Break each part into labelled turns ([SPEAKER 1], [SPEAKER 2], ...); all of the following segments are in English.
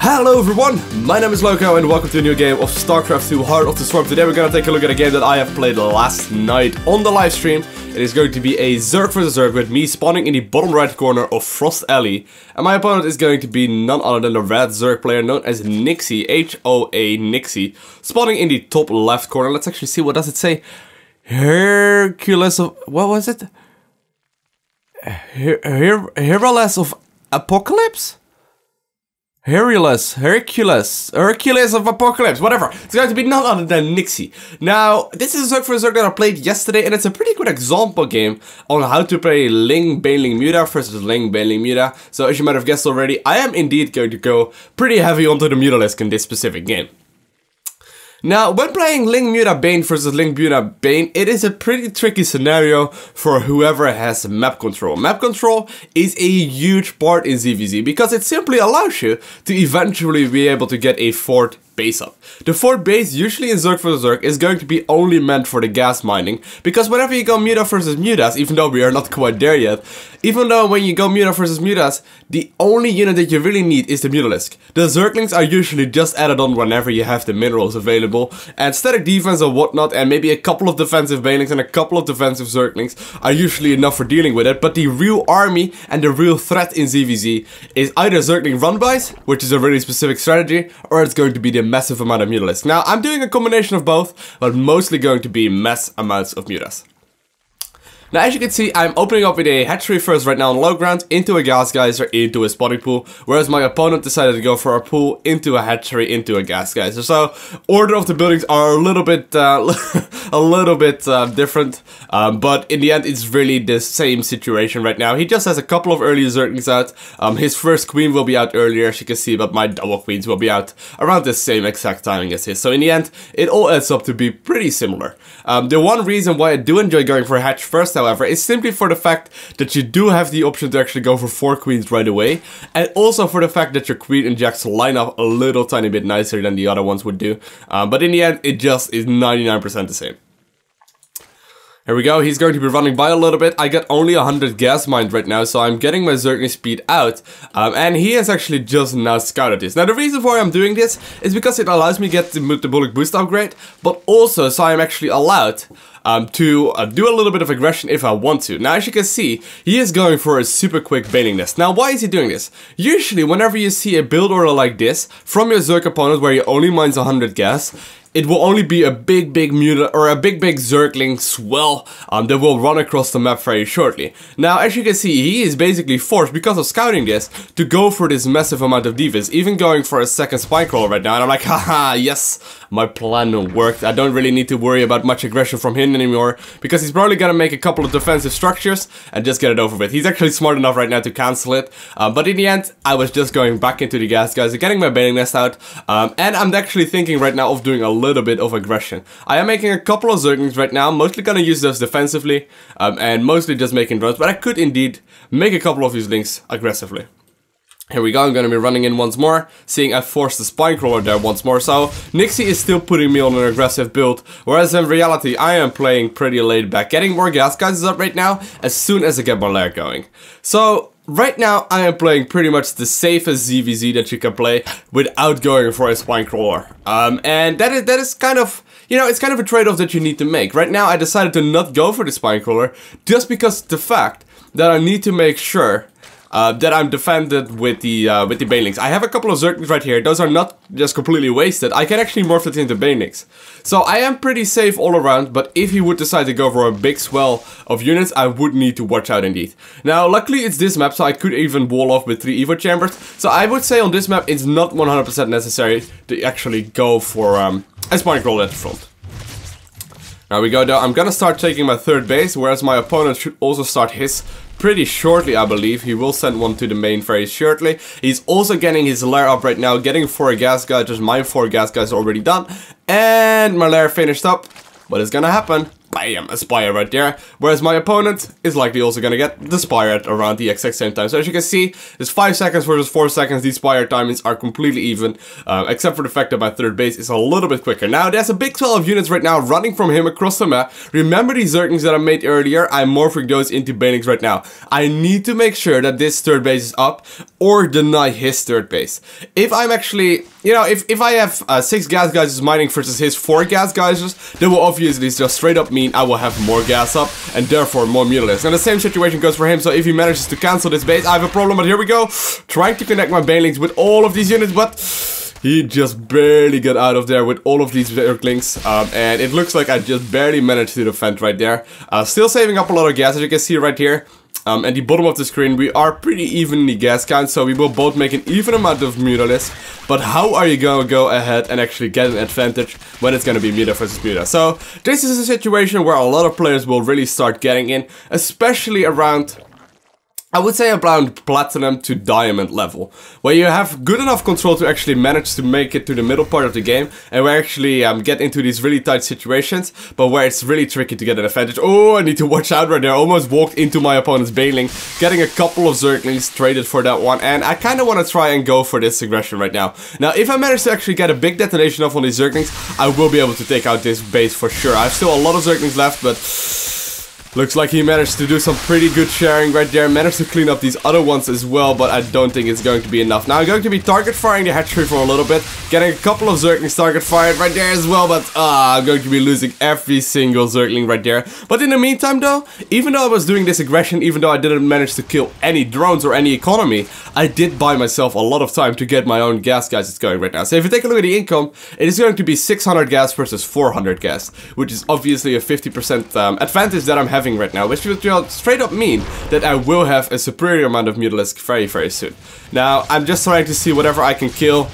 [SPEAKER 1] Hello everyone, my name is Loko and welcome to a new game of StarCraft II Heart of the Swarm. Today we're gonna take a look at a game that I have played last night on the live stream. It is going to be a Zerg vs Zerg with me spawning in the bottom right corner of Frost Alley. And my opponent is going to be none other than the red Zerg player known as Nixie, H-O-A Nixie, spawning in the top left corner. Let's actually see, what does it say? Hercules of... what was it? Hercules of Apocalypse? Hercules of Apocalypse, whatever. It's going to be none other than Nixie. Now, this is a Zerg for Zerg that I played yesterday, and it's a pretty good example game on how to play Ling Baneling Muta versus Ling Baneling Muta. So, as you might have guessed already, I am indeed going to go pretty heavy onto the Mutalisks in this specific game. Now, when playing Ling Muta Bane versus Ling Muta Bane, it is a pretty tricky scenario for whoever has map control. Map control is a huge part in ZVZ because it simply allows you to eventually be able to get a fort base up. The fort base, usually in Zerg vs Zerg, is going to be only meant for the gas mining, because whenever you go Muta versus Mutas, even though we are not quite there yet, even though when you go Muta versus Mutas, the only unit that you really need is the Mutalisk. The Zerglings are usually just added on whenever you have the minerals available, and static defense and whatnot, and maybe a couple of defensive Banelings and a couple of defensive Zerglings are usually enough for dealing with it, but the real army and the real threat in ZVZ is either Zergling run-bys, which is a really specific strategy, or it's going to be the massive amount of Mutalisks. Now, I'm doing a combination of both, but mostly going to be mass amounts of Mutas. Now, as you can see, I'm opening up with a hatchery first right now on low ground, into a gas geyser, into a spawning pool, whereas my opponent decided to go for a pool, into a hatchery, into a gas geyser. So, order of the buildings are a little bit different, but in the end, it's really the same situation right now. He just has a couple of early Zerglings out. His first queen will be out earlier, as you can see, but my double queens will be out around the same exact timing as his. So, in the end, it all adds up to be pretty similar. The one reason why I do enjoy going for a hatch first, however, is simply for the fact that you do have the option to actually go for 4 queens right away, and also for the fact that your queen injects line up a little tiny bit nicer than the other ones would do, but in the end it just is 99% the same. Here we go, he's going to be running by a little bit. I got only 100 gas mined right now, so I'm getting my Zergling speed out. And he has actually just now scouted this. Now, the reason why I'm doing this is because it allows me to get the Metabolic Boost upgrade, but also so I'm actually allowed to do a little bit of aggression if I want to. Now, as you can see, he is going for a super quick Baneling nest. Now, why is he doing this? Usually, whenever you see a build order like this from your Zerg opponent where he only mines 100 gas, it will only be a big Muta or a big Zergling swell that will run across the map very shortly. Now, as you can see, he is basically forced, because of scouting this, to go for this massive amount of defense, even going for a second Spinecrawler right now. And I'm like, haha, yes, my plan worked. I don't really need to worry about much aggression from him anymore, because he's probably gonna make a couple of defensive structures and just get it over with. He's actually smart enough right now to cancel it, but in the end, I was just going back into the gas guys, getting my Baneling nest out, and I'm actually thinking right now of doing a little bit of aggression. I am making a couple of Zerglings right now, mostly gonna use those defensively, and mostly just making drones, but I could indeed make a couple of these links aggressively. Here we go, I'm gonna be running in once more, seeing I forced the Spinecrawler there once more, so Nixie is still putting me on an aggressive build, whereas in reality I am playing pretty laid back, getting more gas guys up right now as soon as I get my lair going. So, right now I am playing pretty much the safest ZVZ that you can play without going for a Spinecrawler. And that is kind of, you know, it's kind of a trade-off that you need to make. Right now I decided to not go for the Spinecrawler just because of the fact that I need to make sure that I'm defended with the Banelings. I have a couple of Zerglings right here. Those are not just completely wasted. I can actually morph it into Banelings. So I am pretty safe all around, but if he would decide to go for a big swell of units, I would need to watch out indeed. Now, luckily it's this map, so I could even wall off with 3 Evo chambers. So I would say on this map, it's not 100% necessary to actually go for a Spinecrawler at the front. Now we go though, I'm gonna start taking my 3rd base, whereas my opponent should also start his pretty shortly, I believe. He will send one to the main very shortly. He's also getting his lair up right now, getting 4 gas guys, just my 4 gas guys already done. And my lair finished up. What is gonna happen? bam, a Spire right there. Whereas my opponent is likely also gonna get the Spire at around the exact same time. So as you can see, there's 5 seconds versus 4 seconds. These Spire timings are completely even, except for the fact that my third base is a little bit quicker. Now, there's a big 12 units right now running from him across the map. Remember these Zerglings that I made earlier? I'm morphing those into Banelings right now. I need to make sure that this third base is up or deny his third base. If I'm actually, you know, if I have 6 gas geysers mining versus his 4 gas geysers, then will obviously just straight up mean I will have more gas up and therefore more Mutalisks. And the same situation goes for him, so if he manages to cancel this base, I have a problem, but here we go. Trying to connect my Banelings with all of these units, but he just barely got out of there with all of these Zerglings, and it looks like I just barely managed to defend right there. Still saving up a lot of gas, as you can see right here. At the bottom of the screen, we are pretty even in the gas count, so we will both make an even amount of Mutalisks. But how are you gonna go ahead and actually get an advantage when it's gonna be Muta versus Muta? So this is a situation where a lot of players will really start getting in, especially around, I would say, around platinum to diamond level, where you have good enough control to actually manage to make it to the middle part of the game, and where actually get into these really tight situations, but where it's really tricky to get an advantage. Oh, I need to watch out right there. I almost walked into my opponent's Baneling, getting a couple of Zerglings traded for that one, and I kind of want to try and go for this aggression right now. Now, if I manage to actually get a big detonation off on these Zerglings, I will be able to take out this base for sure. I have still a lot of Zerglings left, but looks like he managed to do some pretty good sharing right there. Managed to clean up these other ones as well, but I don't think it's going to be enough. Now I'm going to be target firing the hatchery for a little bit. Getting a couple of Zerglings target fired right there as well, but I'm going to be losing every single Zergling right there. But in the meantime though, even though I was doing this aggression, even though I didn't manage to kill any drones or any economy, I did buy myself a lot of time to get my own gas geysers going right now. So if you take a look at the income, it is going to be 600 gas versus 400 gas, which is obviously a 50% advantage that I'm having right now, which will straight up mean that I will have a superior amount of Mutalisks very soon. Now, I'm just trying to see whatever I can kill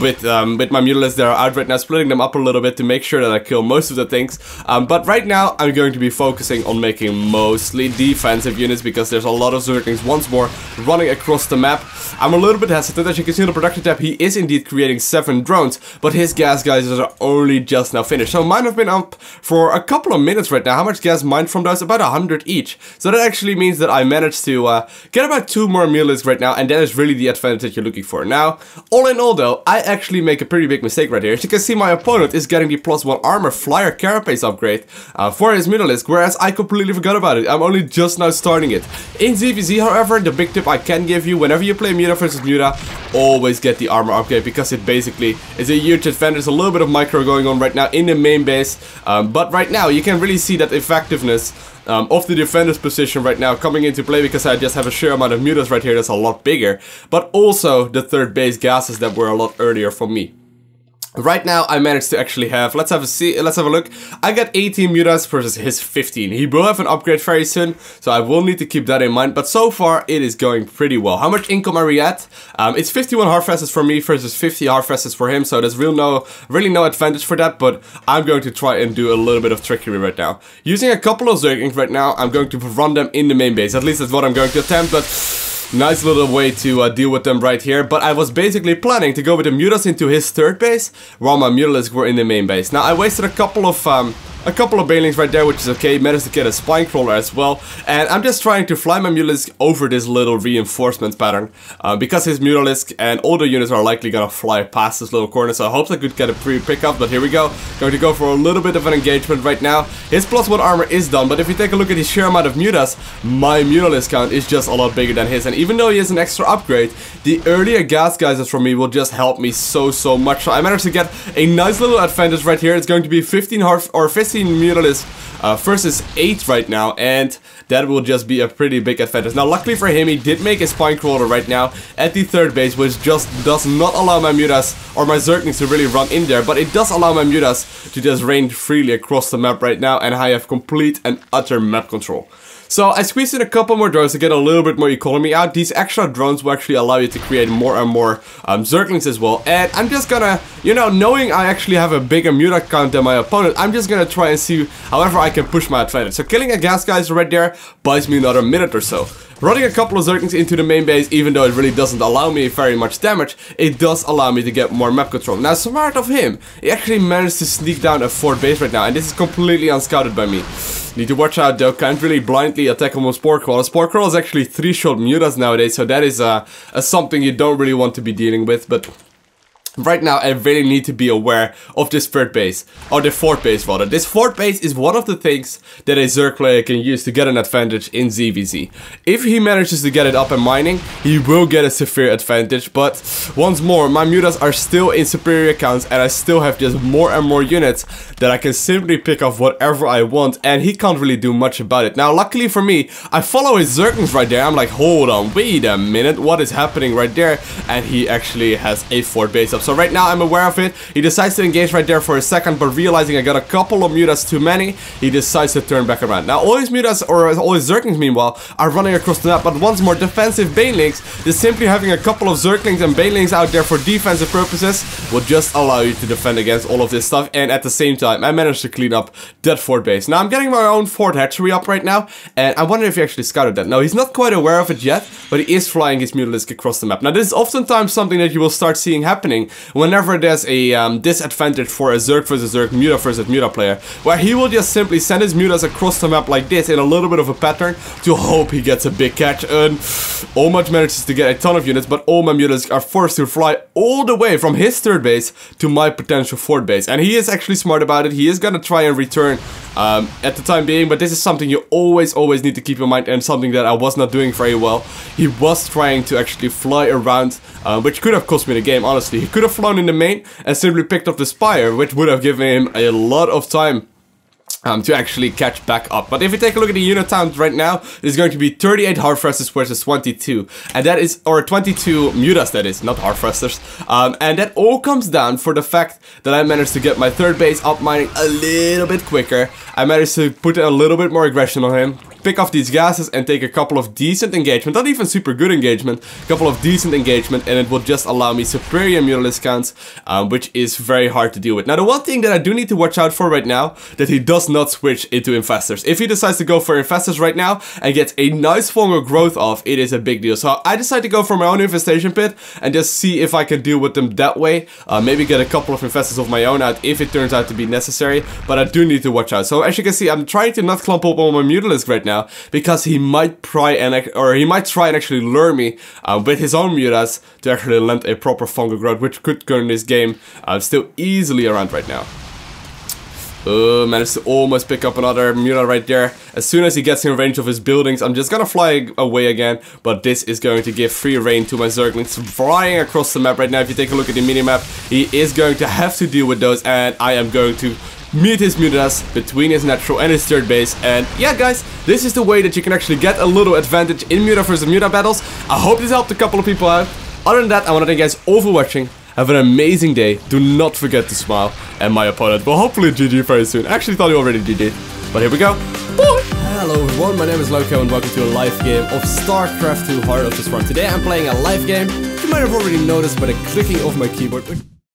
[SPEAKER 1] with my Mutalisks that are out right now, splitting them up a little bit to make sure that I kill most of the things. But right now, I'm going to be focusing on making mostly defensive units because there's a lot of Zerglings once more running across the map. I'm a little bit hesitant. As you can see on the production tab, he is indeed creating 7 drones, but his gas geysers are only just now finished. So mine have been up for a couple of minutes right now. How much gas mined from those? About 100 each. So that actually means that I managed to get about 2 more Mutalisks right now, and that is really the advantage you're looking for. Now, all in all though, I actually make a pretty big mistake right here. As you can see, my opponent is getting the +1 armor flyer carapace upgrade for his Mutalisk, whereas I completely forgot about it. I'm only just now starting it. In ZVZ, however, the big tip I can give you, whenever you play Muta versus Muta, always get the armor upgrade, because it basically is a huge advantage. There's a little bit of micro going on right now in the main base, but right now you can really see that effectiveness of the defender's position right now coming into play, because I just have a sheer amount of mutas right here that's a lot bigger, but also the third base gases that were a lot earlier for me. Right now, I managed to actually have, let's have a look. I got 18 mutas versus his 15. He will have an upgrade very soon, so I will need to keep that in mind. But so far, it is going pretty well. How much income are we at? It's 51 Harfesses for me versus 50 Harfesses for him, so there's really no advantage for that. But I'm going to try and do a little bit of trickery right now. Using a couple of Zerglings right now, I'm going to run them in the main base. At least that's what I'm going to attempt, but nice little way to deal with them right here. But I was basically planning to go with the mutas into his third base, while my Mutalisks were in the main base. Now I wasted a couple of Banelings right there, which is okay. Managed to get a Spine Crawler as well, and I'm just trying to fly my Mutalisk over this little reinforcement pattern, because his Mutalisk and all the units are likely gonna fly past this little corner, so I hope I could get a pre-pickup. But here we go, going to go for a little bit of an engagement right now. His +1 armor is done, but if you take a look at the sheer amount of mutas, my Mutalisk count is just a lot bigger than his, and even though he has an extra upgrade, the earlier gas geysers from me will just help me so much. So I managed to get a nice little advantage right here. It's going to be 15 Mutalisks versus 8 right now, and that will just be a pretty big advantage. Now luckily for him, he did make a Spine Crawler right now at the third base, which just does not allow my mutas or my Zerglings to really run in there, but it does allow my mutas to just range freely across the map right now, and I have complete and utter map control. So I squeezed in a couple more drones to get a little bit more economy out. These extra drones will actually allow you to create more and more Zerglings as well. And I'm just gonna, you know, knowing I actually have a bigger muta count than my opponent, I'm just gonna try and see however I can push my advantage. So killing a gas geyser right there buys me another minute or so. running a couple of Zerglings into the main base, even though it really doesn't allow me very much damage, it does allow me to get more map control. Now, smart of him, he actually managed to sneak down a 4th base right now, and this is completely unscouted by me. Need to watch out though, can't really blindly attack him with Spore Crawl. Spore Crawl is actually 3-shot mutas nowadays, so that is something you don't really want to be dealing with, but right now, I really need to be aware of this 3rd base, or the 4th base rather. This 4th base is one of the things that a Zerg player can use to get an advantage in ZVZ. If he manages to get it up and mining, he will get a severe advantage, but once more, my mutas are still in superior counts, and I still have just more and more units that I can simply pick off whatever I want, and he can't really do much about it. Now, luckily for me, I follow his Zerglings right there. I'm like, hold on, wait a minute, what is happening right there? And he actually has a 4th base up. So right now I'm aware of it. He decides to engage right there for a second, but realizing I got a couple of mutas too many, he decides to turn back around. Now all his mutas, or all his Zerglings meanwhile, are running across the map, but once more, defensive Banelings, just simply having a couple of Zerglings and Banelings out there for defensive purposes will just allow you to defend against all of this stuff, and at the same time I managed to clean up that 4th base. Now I'm getting my own 4th hatchery up right now, and I wonder if he actually scouted that. No, he's not quite aware of it yet, but he is flying his Mutalisk across the map. Now this is oftentimes something that you will start seeing happening whenever there's a disadvantage for a Zerg versus Zerg, Muta versus Muta player, where he will just simply send his Mutas across the map like this in a little bit of a pattern to hope he gets a big catch, and Olmach manages to get a ton of units, but all my Mutas are forced to fly all the way from his 3rd base to my potential 4th base, and he is actually smart about it. He is gonna try and return at the time being, but this is something you always need to keep in mind, and something that I was not doing very well. He was trying to actually fly around, which could have cost me the game, honestly. He could have flown in the main and simply picked up the Spire, which would have given him a lot of time to actually catch back up. But if you take a look at the unit count right now, there's going to be 38 Hardthrusters versus 22, and that is, or 22 mutas, that is, not Hardthrusters, and that all comes down for the fact that I managed to get my 3rd base up mining a little bit quicker. I managed to put a little bit more aggression on him, pick off these gases and take a couple of decent engagement, not even super good engagement, a couple of decent engagement, and it will just allow me superior Mutalisk counts, which is very hard to deal with. Now the one thing that I do need to watch out for right now, that he does not switch into infestors. If he decides to go for infestors right now and gets a nice fungal growth off, it is a big deal. So I decided to go for my own infestation pit and just see if I can deal with them that way. Maybe get a couple of infestors of my own out if it turns out to be necessary, but I do need to watch out. So as you can see, I'm trying to not clump up on my Mutalisk right now, because he might try and actually lure me with his own mutas to actually land a proper fungal growth, which could turn this game still easily around right now. Managed to almost pick up another muta right there. As soon as he gets in range of his buildings, I'm just gonna fly away again, but this is going to give free reign to my Zerglings flying across the map right now. If you take a look at the minimap, he is going to have to deal with those, and I am going to meet his mutas between his natural and his 3rd base. And yeah guys, this is the way that you can actually get a little advantage in Muta versus Muta battles. I hope this helped a couple of people out. Other than that, I want to thank you guys all for watching. Have an amazing day. Do not forget to smile, and my opponent will hopefully GG very soon. I actually thought he already GG'd, but here we go. Bye! Hello everyone, my name is Lowko and welcome to a live game of StarCraft II Heart of the Swarm. Today I'm playing a live game. You might have already noticed by the clicking of my keyboard.